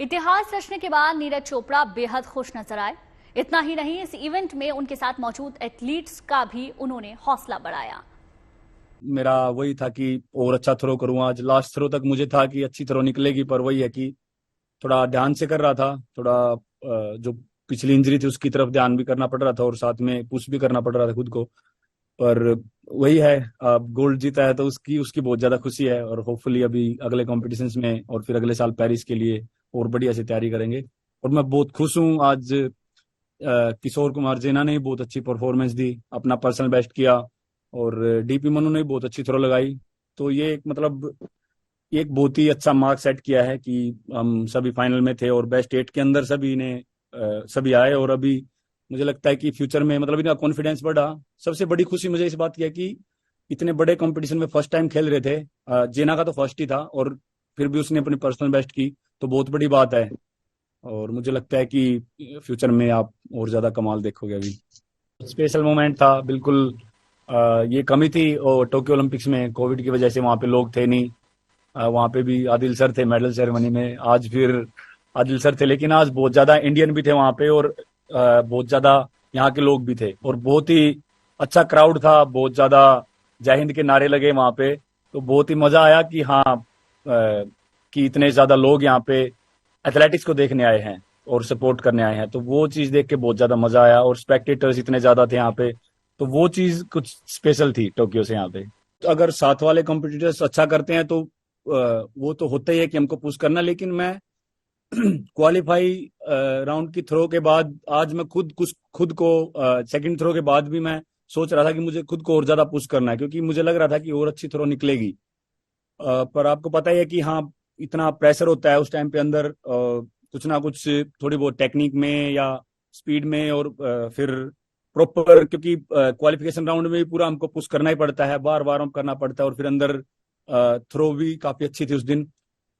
इतिहास रचने के बाद नीरज चोपड़ा बेहद खुश नजर आए। इतना ही नहीं, इस इवेंट में उनके साथ मौजूद एथलीट्स का भी उन्होंने हौसला बढ़ाया। मेरा वही था कि और अच्छा थ्रो करूँ। आज लास्ट थ्रो तक मुझे था कि अच्छी थ्रो निकलेगी, पर वही है कि थोड़ा ध्यान से कर रहा था। थोड़ा जो पिछली इंजरी थी उसकी तरफ ध्यान भी करना पड़ रहा था और साथ में पुश भी करना पड़ रहा था खुद को। पर वही है, अब गोल्ड जीता है तो उसकी उसकी बहुत ज्यादा खुशी है। और होपफुली अभी अगले कॉम्पिटिशन्स में और फिर अगले साल पेरिस के लिए और बढ़िया से तैयारी करेंगे। और मैं बहुत खुश हूँ आज। किशोर कुमार जेना ने भी बहुत अच्छी परफॉर्मेंस दी, अपना पर्सनल बेस्ट किया। और डीपी मनु ने भी बहुत अच्छी थ्रो लगाई। तो ये एक मतलब एक बहुत ही अच्छा मार्क सेट किया है कि हम सभी फाइनल में थे और बेस्ट 8 के अंदर सभी आए। और अभी मुझे लगता है कि फ्यूचर में मतलब इनका कॉन्फिडेंस बढ़ा। सबसे बड़ी खुशी मुझे इस बात की है कि इतने बड़े कंपटीशन में फर्स्ट टाइम खेल रहे थे। जेना का तो फर्स्ट ही था और फिर भी उसने अपनी पर्सनल बेस्ट की, तो बहुत बड़ी बात है। और मुझे लगता है कि फ्यूचर में आप और ज्यादा कमाल देखोगे। अभी स्पेशल मोमेंट था बिल्कुल। ये कमी थी और टोक्यो ओलंपिक्स में कोविड की वजह से वहाँ पे लोग थे नहीं। वहाँ पे भी आदिल सर थे मेडल सेरेमनी में। आज फिर आदिल सर थे, लेकिन आज बहुत ज्यादा इंडियन भी थे वहाँ पे और बहुत ज्यादा यहाँ के लोग भी थे और बहुत ही अच्छा क्राउड था। बहुत ज्यादा जय हिंद के नारे लगे वहाँ पे। तो बहुत ही मजा आया कि हाँ, कि इतने ज्यादा लोग यहाँ पे एथलेटिक्स को देखने आए हैं और सपोर्ट करने आए हैं। तो वो चीज देख के बहुत ज्यादा मजा आया और स्पेक्टेटर्स इतने ज्यादा थे यहाँ पे। तो वो चीज कुछ स्पेशल थी टोक्यो से यहाँ पे। तो अगर साथ वाले कॉम्पिटिटर्स अच्छा करते हैं तो वो तो होता ही है कि हमको पुश करना। लेकिन मैं क्वालिफाई राउंड की थ्रो के बाद आज मैं खुद को सेकंड थ्रो के बाद भी मैं सोच रहा था कि मुझे खुद को और ज्यादा पुश करना है, क्योंकि मुझे लग रहा था कि और अच्छी थ्रो निकलेगी। पर आपको पता ही है कि हाँ, इतना प्रेशर होता है उस टाइम पे अंदर, कुछ ना कुछ थोड़ी बहुत टेक्निक में या स्पीड में। और फिर प्रॉपर, क्योंकि क्वालिफिकेशन राउंड में भी पूरा हमको पुश करना ही पड़ता है, बार बार हम करना पड़ता है। और फिर अंदर थ्रो भी काफी अच्छी थी उस दिन।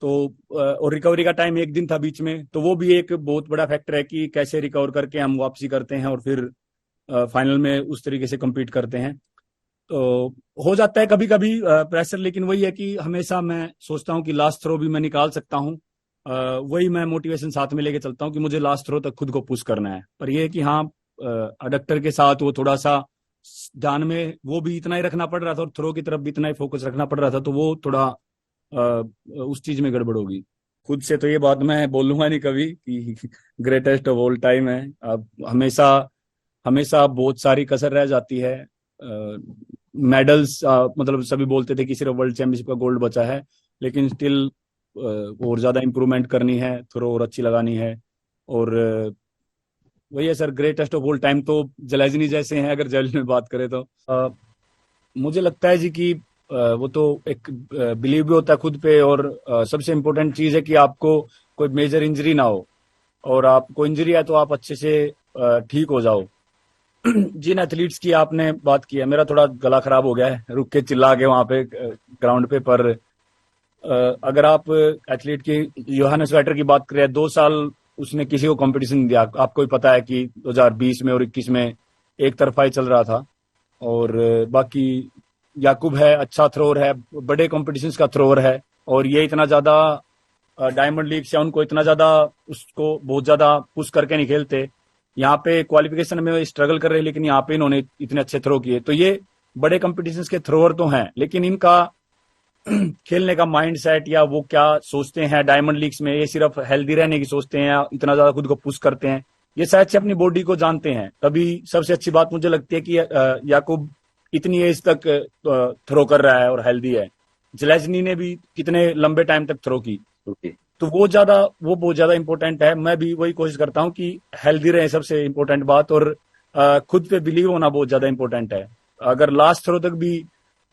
तो और रिकवरी का टाइम एक दिन था बीच में, तो वो भी एक बहुत बड़ा फैक्टर है कि कैसे रिकवर करके हम वापसी करते हैं और फिर फाइनल में उस तरीके से compete करते हैं। तो हो जाता है कभी कभी प्रेशर, लेकिन वही है कि हमेशा मैं सोचता हूँ कि लास्ट थ्रो भी मैं निकाल सकता हूँ। वही मैं मोटिवेशन साथ में लेके चलता हूँ कि मुझे लास्ट थ्रो तक खुद को पुश करना है। पर यह है कि हाँ, अडक्टर के साथ वो थोड़ा सा ध्यान में वो भी इतना ही रखना पड़ रहा था और थ्रो की तरफ भी इतना ही फोकस रखना पड़ रहा था, तो वो थोड़ा उस चीज में गड़बड़ होगी। खुद से तो ये बात मैं बोलूंगा नहीं कभी कि ग्रेटेस्ट ऑफ ऑल टाइम है। अब हमेशा हमेशा बहुत सारी कसर रह जाती है। मेडल्स मतलब सभी बोलते थे कि सिर्फ वर्ल्ड चैंपियनशिप का गोल्ड बचा है, लेकिन स्टिल और ज्यादा इंप्रूवमेंट करनी है, थ्रो और अच्छी लगानी है। और वही है sir, greatest of all time तो जलेजनी जैसे हैं अगर जेवलिन में बात करें तो। मुझे लगता है जी कि वो तो एक बिलीव भी होता है खुद पे। और सबसे इम्पोर्टेंट चीज है कि आपको कोई मेजर इंजरी ना हो, और आपको इंजरी है तो आप अच्छे से ठीक हो जाओ। जिन एथलीट्स की आपने बात की है, मेरा थोड़ा गला खराब हो गया है रुक के चिल्ला के वहां पे ग्राउंड पे। पर अगर आप एथलीट की योहानस वेटर की बात करें, 2 साल उसने किसी को कंपटीशन नहीं दिया। आपको भी पता है कि 2020 में और 21 में एक तरफा ही चल रहा था। और बाकी याकूब है, अच्छा थ्रोअर है, बड़े कॉम्पिटिशन्स का थ्रोअर है। और ये इतना ज्यादा डायमंड लीग से उनको इतना ज्यादा उसको बहुत ज्यादा पुश करके नहीं खेलते। यहाँ पे क्वालिफिकेशन में स्ट्रगल कर रहे हैं, लेकिन यहाँ पे इन्होंने इतने अच्छे थ्रो किए। तो ये बड़े कॉम्पिटिशन्स के थ्रोअर तो हैं, लेकिन इनका खेलने का माइंड सेट या वो क्या सोचते हैं डायमंड लीग्स में, ये सिर्फ हेल्दी रहने की सोचते हैं या इतना ज्यादा खुद को पुश करते हैं, ये शायद से अपनी बॉडी को जानते हैं। तभी सबसे अच्छी बात मुझे लगती है कि याकूब इतनी एज तक थ्रो कर रहा है और हेल्दी है। जलेजनी ने भी कितने लंबे टाइम तक थ्रो की। तो वो बहुत ज्यादा इंपॉर्टेंट है। मैं भी वही कोशिश करता हूँ कि हेल्दी रहे, सबसे इंपॉर्टेंट बात। और खुद पे बिलीव होना बहुत ज्यादा इंपॉर्टेंट है। अगर लास्ट थ्रो तक भी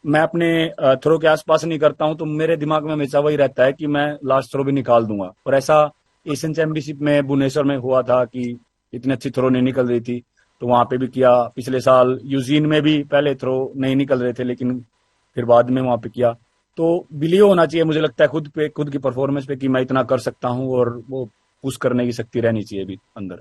मैं अपने थ्रो के आसपास नहीं करता हूं तो मेरे दिमाग में हमेशा वही रहता है कि मैं लास्ट थ्रो भी निकाल दूंगा। और ऐसा एशियन चैंपियनशिप में भुवनेश्वर में हुआ था कि इतनी अच्छी थ्रो नहीं निकल रही थी, तो वहां पे भी किया। पिछले साल यूजीन में भी पहले थ्रो नहीं निकल रहे थे, लेकिन फिर बाद में वहां पे किया। तो बिलीव होना चाहिए मुझे लगता है खुद पे, खुद की परफॉर्मेंस पे कि मैं इतना कर सकता हूँ, और वो पुश करने की शक्ति रहनी चाहिए भी अंदर।